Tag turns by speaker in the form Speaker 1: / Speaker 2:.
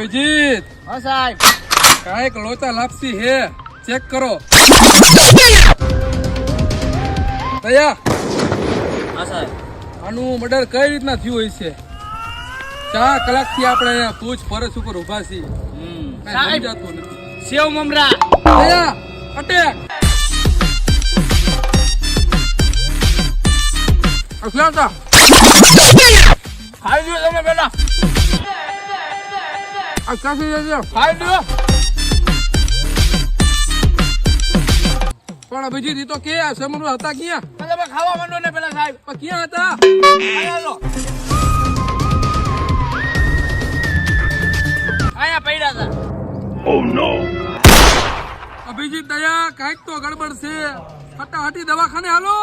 Speaker 1: અભિજીત
Speaker 2: હા સાહેબ.
Speaker 1: કાંઈક લોચા લાપસી હે, ચેક કરો. દયા,
Speaker 2: હા સાહેબ.
Speaker 1: આનું મર્ડર કઈ રીતના થયું હોય છે? 4 કલાકથી આપણે અહીંયા પૂછ ફરસ ઉપર ઉભા છીએ. કાંઈ
Speaker 2: સાહેબ.
Speaker 1: સમજાતું નથી.
Speaker 2: સેવ મમરા.
Speaker 1: દયા, અટેક. અસલાતા
Speaker 2: ખાઈ લ્યો તમે પેલા.
Speaker 1: આ કાસી જજો.
Speaker 2: ખાઈ લ્યો.
Speaker 1: પણ અભિજીત ઈ તો કે આ સમરુ હતા ક્યાં?
Speaker 2: તમે ખાવા માંડો ને પેલા સાહેબ.
Speaker 1: પણ ક્યાં હતા?
Speaker 2: હાલો. આયા પડ્યા હતા.
Speaker 1: અભિજીત, દયા, કાંઈક તો ગડબડ છે. હટાહટી દવાખાને હાલો.